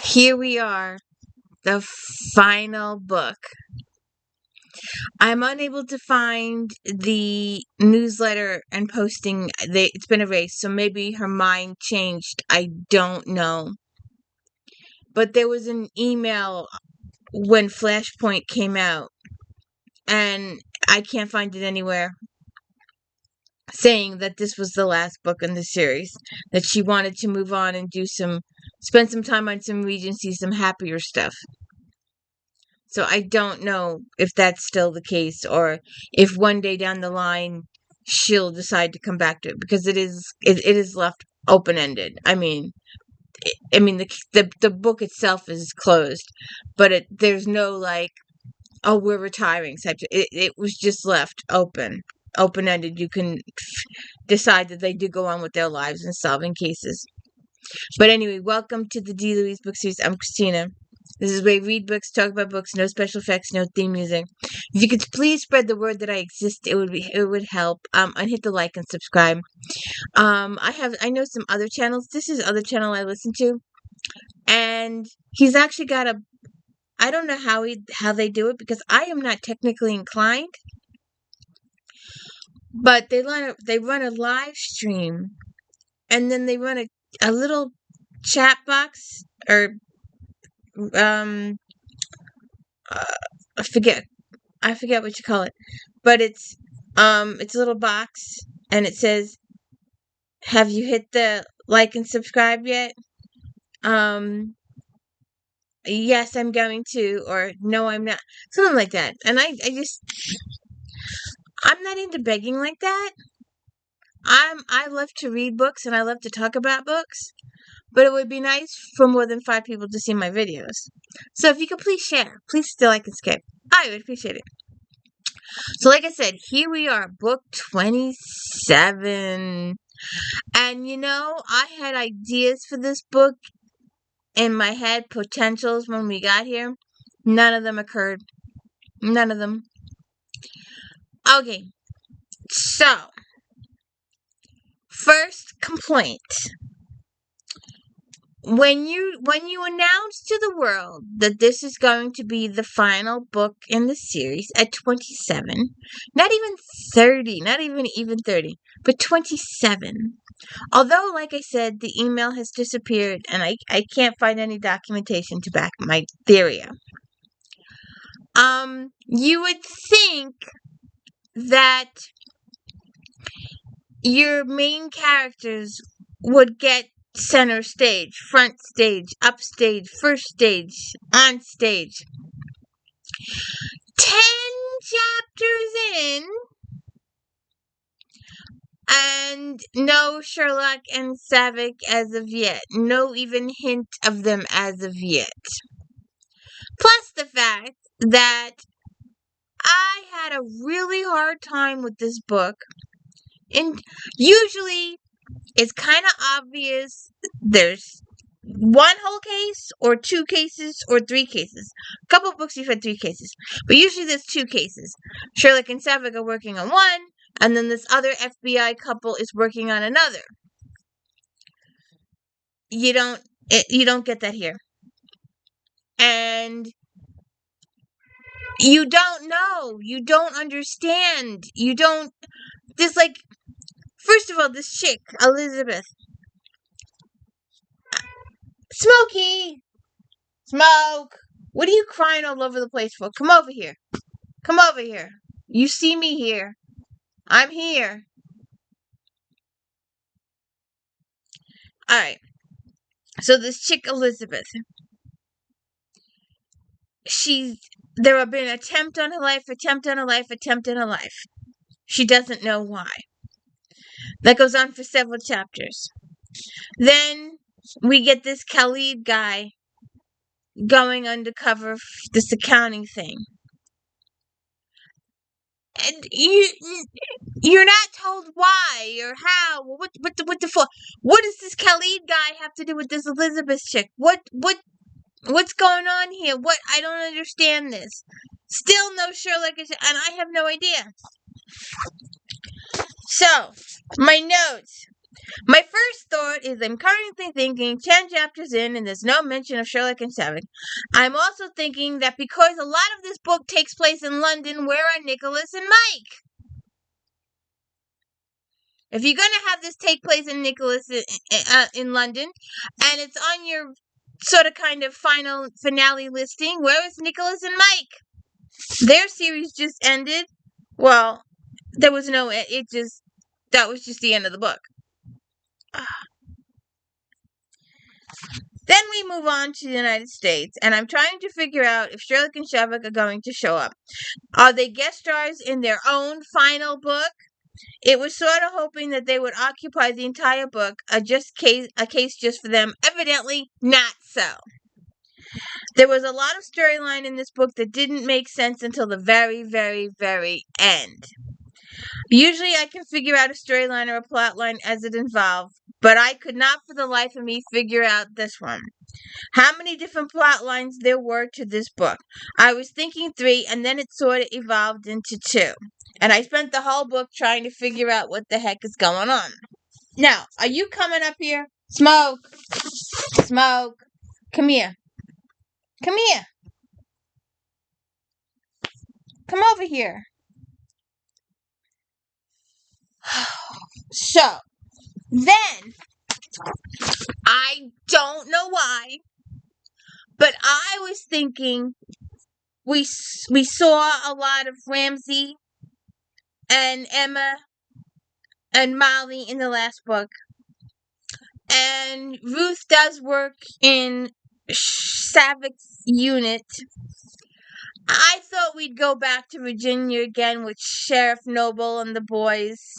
Here we are, the final book. I'm unable to find the newsletter and posting. It's been erased, so maybe her mind changed. I don't know. But there was an email when Flashpoint came out, and I can't find it anywhere, saying that this was the last book in the series, that she wanted to move on and spend some time on some Regency, some happier stuff. So I don't know if that's still the case, or if one day down the line she'll decide to come back to it, because it is left open ended. I mean, the book itself is closed, but there's no like, oh, we're retiring. It was just left open ended. You can decide that they do go on with their lives and solving cases. But anyway, welcome to the D. Louise book series. I'm Christina. This is where we read books, talk about books, no special effects, no theme music. If you could please spread the word that I exist, it would help. And hit the like and subscribe. I know some other channels. This is other channel I listen to, and he's actually got I don't know how they do it, because I am not technically inclined. But they run a live stream, and then they run a little chat box, or I forget what you call it, but it's a little box, and it says, "Have you hit the like and subscribe yet?" Yes, I'm going to, or no, I'm not, something like that. And I'm not into begging like that. I love to read books, and I love to talk about books, but it would be nice for more than 5 people to see my videos. So if you could please share, please still like and subscribe, I would appreciate it. So like I said, here we are, book 27. And I had ideas for this book in my head, potentials, when we got here. None of them occurred. None of them. Okay. So, first complaint. When you announce to the world that this is going to be the final book in the series at 27, not even 30, not even 30, but 27. Although, like I said, the email has disappeared, and I can't find any documentation to back my theory up. You would think that your main characters would get center stage, front stage, upstage, first stage, on stage. 10 chapters in, and no Sherlock and Savich as of yet. No even hint of them as of yet. Plus the fact that I had a really hard time with this book. And usually it's kind of obvious there's one whole case, or 2 cases, or 3 cases. A couple of books you've had 3 cases, but usually there's 2 cases. Sherlock and Savich are working on one, and then this other FBI couple is working on another. You don't get that here. And you don't know. You don't understand. First of all, this chick, Elizabeth. Smokey! Smoke! What are you crying all over the place for? Come over here. Come over here. You see me here. I'm here. Alright. So this chick, Elizabeth. There have been attempt on her life. She doesn't know why. That goes on for several chapters. Then we get this Khalid guy going undercover for this accounting thing. And you're not told why or how. What the fuck? What does this Khalid guy have to do with this Elizabeth chick? What's going on here? I don't understand this. Still no Sherlock, and I have no idea. So, my notes. My first thought is I'm currently thinking 10 chapters in and there's no mention of Sherlock and Savich. I'm also thinking that because a lot of this book takes place in London, where are Nicholas and Mike? If you're going to have this take place in in London, and it's on your sort of kind of final finale listing, where is Nicholas and Mike? Their series just ended. Well, there was no, that was just the end of the book. Then we move on to the United States, and I'm trying to figure out if Sherlock and Savich are going to show up. Are they guest stars in their own final book? It was sort of hoping that they would occupy the entire book, a case just for them. Evidently, not so. There was a lot of storyline in this book that didn't make sense until the very, very, very end. Usually I can figure out a storyline or a plot line as it involved, but I could not for the life of me figure out this one. How many different plot lines there were to this book? I was thinking 3, and then it sort of evolved into 2. And I spent the whole book trying to figure out what the heck is going on. Now, are you coming up here? Smoke! Smoke! Come here. Come here. Come over here. So, then, I don't know why, but I was thinking we saw a lot of Ramsey and Emma and Molly in the last book. And Ruth does work in Savich's unit. I thought we'd go back to Virginia again with Sheriff Noble and the boys.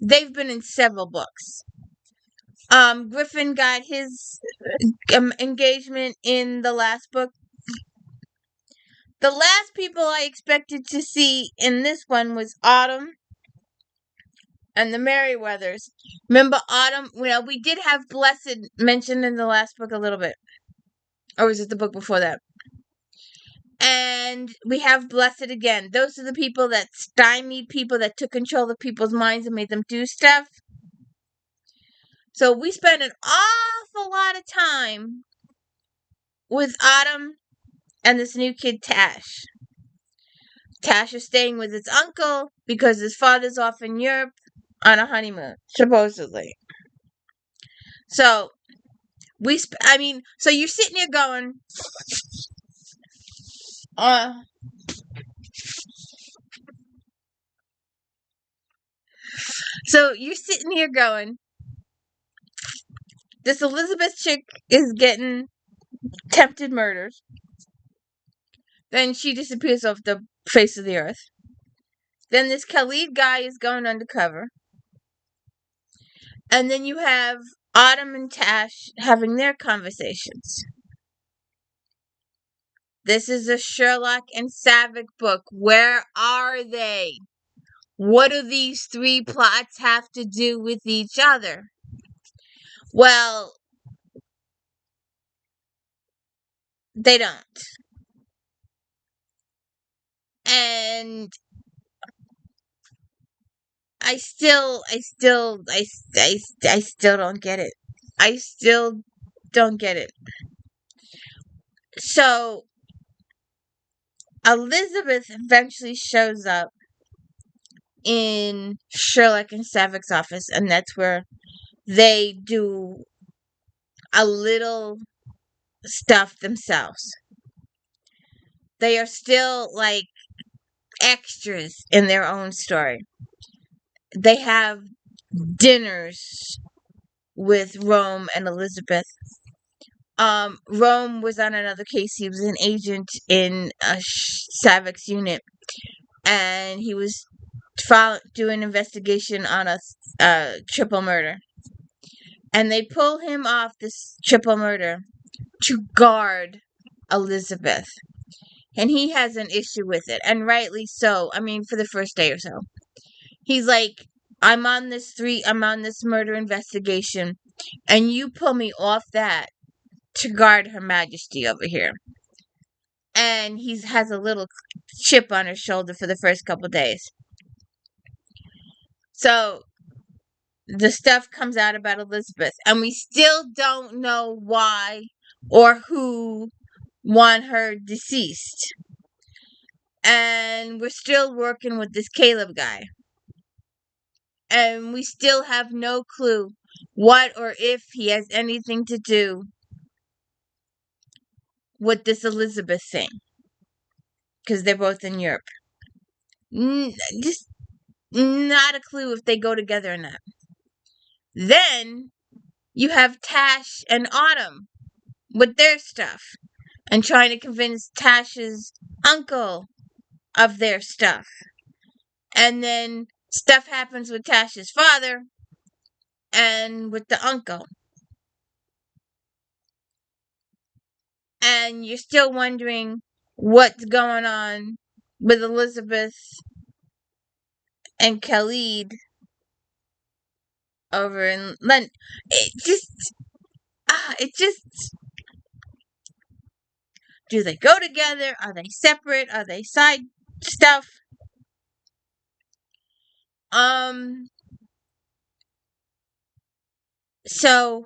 They've been in several books. Griffin got his engagement in the last book. The last people I expected to see in this one was Autumn and the Merriweathers. Remember Autumn? Well, we did have Blessed mentioned in the last book a little bit. Or was it the book before that? And we have Blessed again. Those are the people that stymied people, that took control of people's minds and made them do stuff. So we spent an awful lot of time with Autumn and this new kid, Tash. Tash is staying with his uncle because his father's off in Europe on a honeymoon, supposedly. So, so you're sitting here going, so you're sitting here going, this Elizabeth chick is getting tempted murders. Then she disappears off the face of the earth. Then this Khalid guy is going undercover. And then you have Autumn and Tash having their conversations. This is a Sherlock and Savich book. Where are they? What do these 3 plots have to do with each other? Well, they don't. And I still don't get it. I still don't get it. So, Elizabeth eventually shows up in Sherlock and Savich's office, and that's where they do a little stuff themselves. They are still like extras in their own story. They have dinners with Rome and Elizabeth. Rome was on another case. He was an agent in Savich's unit, and he was doing an investigation on a triple murder. And they pull him off this triple murder to guard Elizabeth. And he has an issue with it, and rightly so. I mean, for the first day or so. He's like, I'm on this murder investigation, and you pull me off that to guard Her Majesty over here. And he has a little chip on his shoulder for the first couple days. So, the stuff comes out about Elizabeth, and we still don't know why or who want her deceased. And we're still working with this Caleb guy. And we still have no clue what or if he has anything to do with this Elizabeth thing. Because they're both in Europe. Just not a clue if they go together or not. Then you have Tash and Autumn with their stuff and trying to convince Tash's uncle of their stuff. And then stuff happens with Tash's father and with the uncle. And you're still wondering what's going on with Elizabeth and Khalid over in London. It just, do they go together? Are they separate? Are they side stuff? So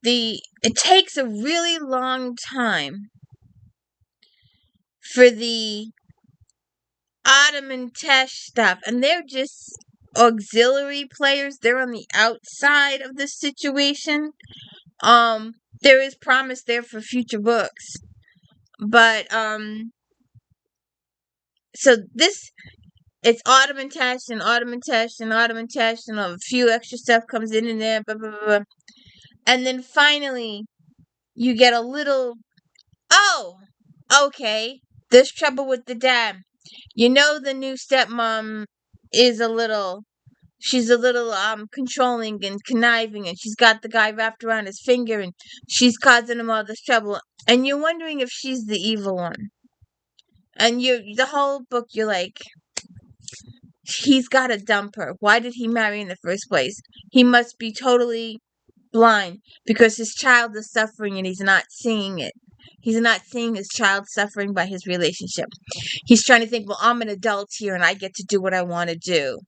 it takes a really long time for the Autumn and Tesh stuff, and they're just auxiliary players. They're on the outside of the situation. There is promise there for future books, but so it's Autumn and Tesh and Autumn and Tesh and Autumn and Tesh, and a few extra stuff comes in and there, blah blah blah, and then finally you get a little, oh, okay, there's trouble with the dad. You know, the new stepmom is she's a little controlling and conniving, and she's got the guy wrapped around his finger, and she's causing him all this trouble, and you're wondering if she's the evil one. And the whole book, you're like, he's got to dump her. Why did he marry in the first place? He must be totally blind because his child is suffering and he's not seeing it. He's not seeing his child suffering by his relationship. He's trying to think, well, I'm an adult here and I get to do what I want to do.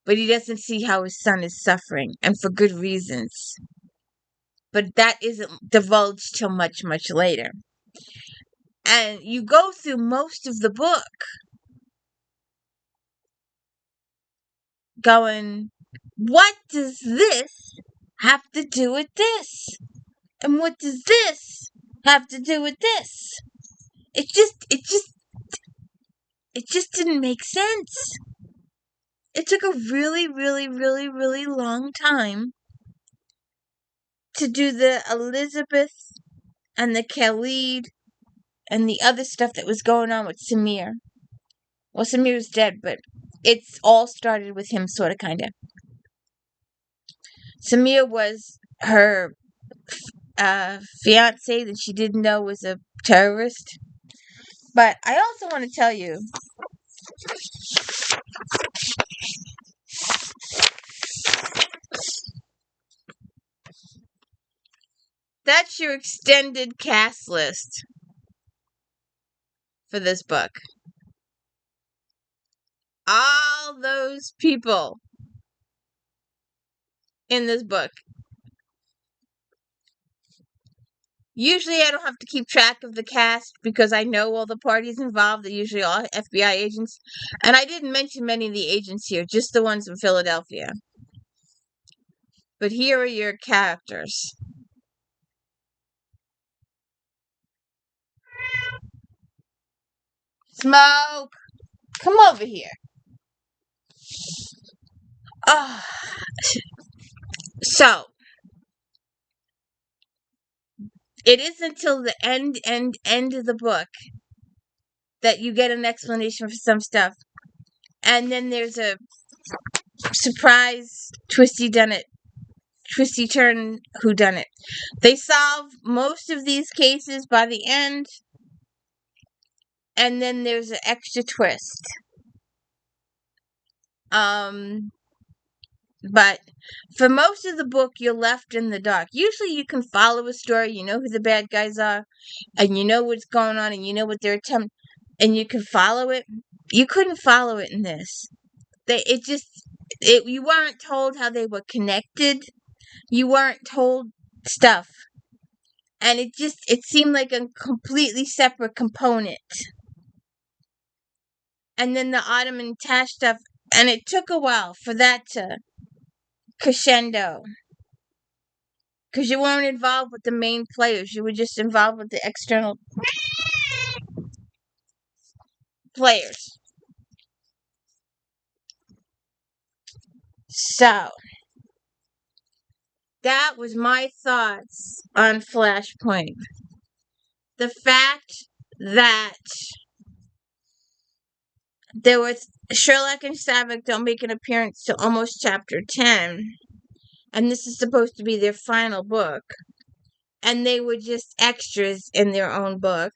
But he doesn't see how his son is suffering, and for good reasons. But that isn't divulged till much, much later. And you go through most of the book going, what does this have to do with this? And what does this have to do with this? It just didn't make sense. It took a really, really, really, really long time to do the Elizabeth and the Khalid and the other stuff that was going on with Samir. Well, Samir's dead, but it's all started with him, sort of, kind of. Samir was her fiance that she didn't know was a terrorist. But I also want to tell you, that's your extended cast list for this book. All those people in this book. Usually I don't have to keep track of the cast because I know all the parties involved. They're usually all FBI agents. And I didn't mention many of the agents here, just the ones in Philadelphia. But here are your characters. Smoke! Come over here. So, it isn't until the end of the book that you get an explanation for some stuff. And then there's a surprise twisty turn whodunit. They solve most of these cases by the end, and then there's an extra twist. But for most of the book, you're left in the dark. Usually you can follow a story, you know who the bad guys are, and you know what's going on, and you know what they're attempting, and you can follow it. You couldn't follow it in this. you weren't told how they were connected. You weren't told stuff. And it seemed like a completely separate component. And then the Autumn and Tash stuff, and it took a while for that to crescendo. Because you weren't involved with the main players. You were just involved with the external players. So, that was my thoughts on Flashpoint. The fact that there was Sherlock and Savich don't make an appearance till almost chapter 10, and this is supposed to be their final book, and they were just extras in their own book,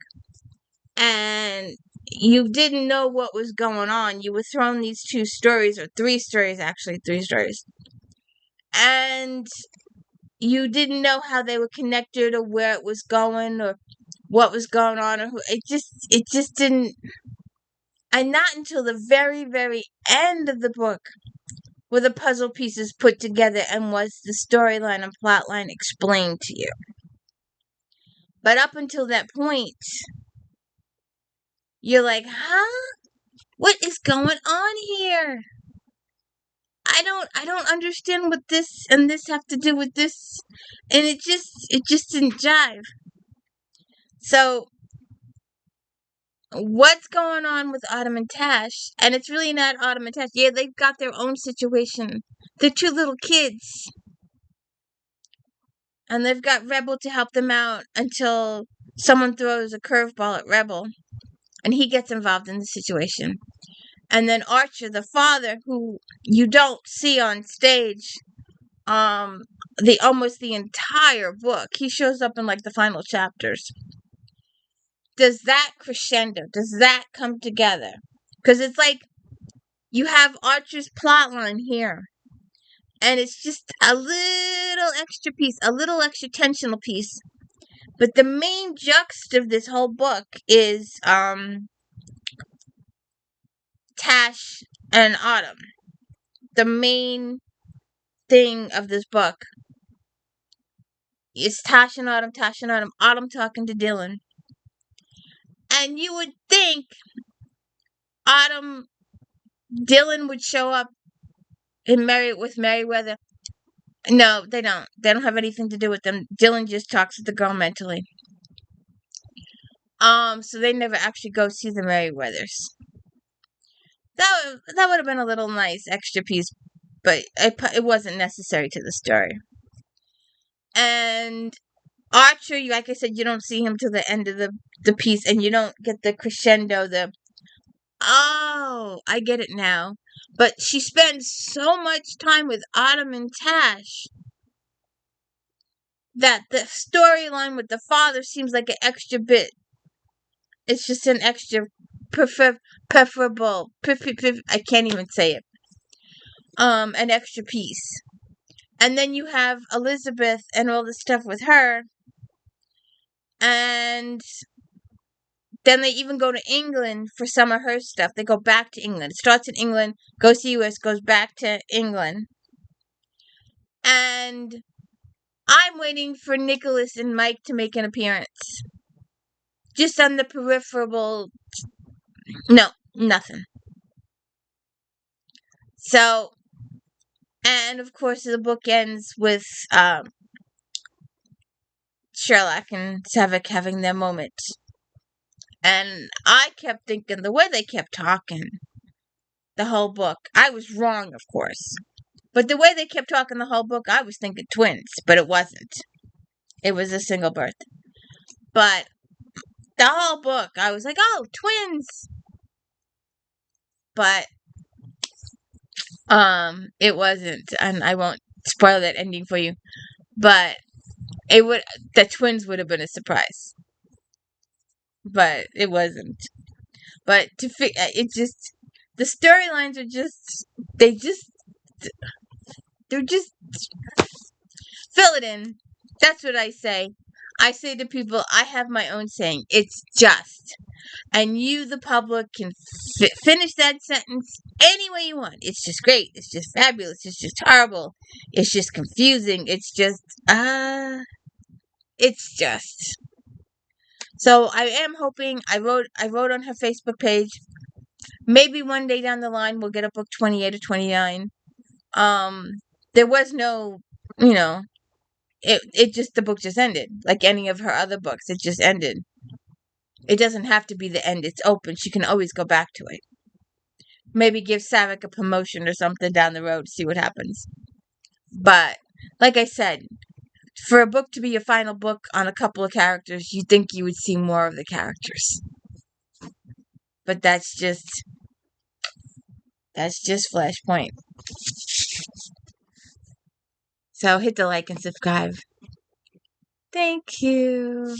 and you didn't know what was going on. You were thrown these 2 stories, or 3 stories, actually 3 stories, and you didn't know how they were connected, or where it was going, or what was going on, or who. It just didn't. And not until the very, very end of the book were the puzzle pieces put together and was the storyline and plotline explained to you. But up until that point, you're like, huh? What is going on here? I don't understand what this and this have to do with this. And it just didn't jive. So what's going on with Autumn and Tash? And it's really not Autumn and Tash. Yeah, they've got their own situation. They're 2 little kids. And they've got Rebel to help them out until someone throws a curveball at Rebel. And he gets involved in the situation. And then Archer, the father, who you don't see on stage, almost the entire book. He shows up in like the final chapters. Does that crescendo? Does that come together? Because it's like you have Archer's plotline here, and it's just a little extra piece, a little extra tensional piece. But the main juxt of this whole book is Tash and Autumn. The main thing of this book is Tash and Autumn, Autumn talking to Dylan. And you would think Dylan would show up with Merryweather. No, they don't. They don't have anything to do with them. Dylan just talks with the girl mentally. So they never actually go see the Merryweathers. That would have been a little nice extra piece, but it wasn't necessary to the story. And Archer, like I said, you don't see him till the end of the piece, and you don't get the crescendo, oh, I get it now. But she spends so much time with Autumn and Tash that the storyline with the father seems like an extra bit. It's just an extra preferable. I can't even say it. An extra piece. And then you have Elizabeth and all the stuff with her. And then they even go to England for some of her stuff. They go back to England. It starts in England, goes to US, goes back to England. And I'm waiting for Nicholas and Mike to make an appearance. Just on the peripheral. No, nothing. So, and of course the book ends with Sherlock and Savich having their moment. And I kept thinking, the way they kept talking the whole book, I was wrong, of course. But the way they kept talking the whole book, I was thinking twins, but it wasn't. It was a single birth. But the whole book, I was like, oh, twins. But it wasn't, and I won't spoil that ending for you. But the twins would have been a surprise. But it wasn't. But the storylines are they're just fill it in. That's what I say. I say to people, I have my own saying. It's just. And you, the public, can finish that sentence any way you want. It's just great. It's just fabulous. It's just horrible. It's just confusing. It's just, it's just. So I am hoping, I wrote on her Facebook page, maybe one day down the line we'll get a book 28 or 29. There was no, you know, it just, the book just ended. Like any of her other books, it just ended. It doesn't have to be the end. It's open. She can always go back to it. Maybe give Savik a promotion or something down the road, see what happens. But, like I said, for a book to be a final book on a couple of characters, you'd think you would see more of the characters. But that's just Flashpoint. So hit the like and subscribe. Thank you.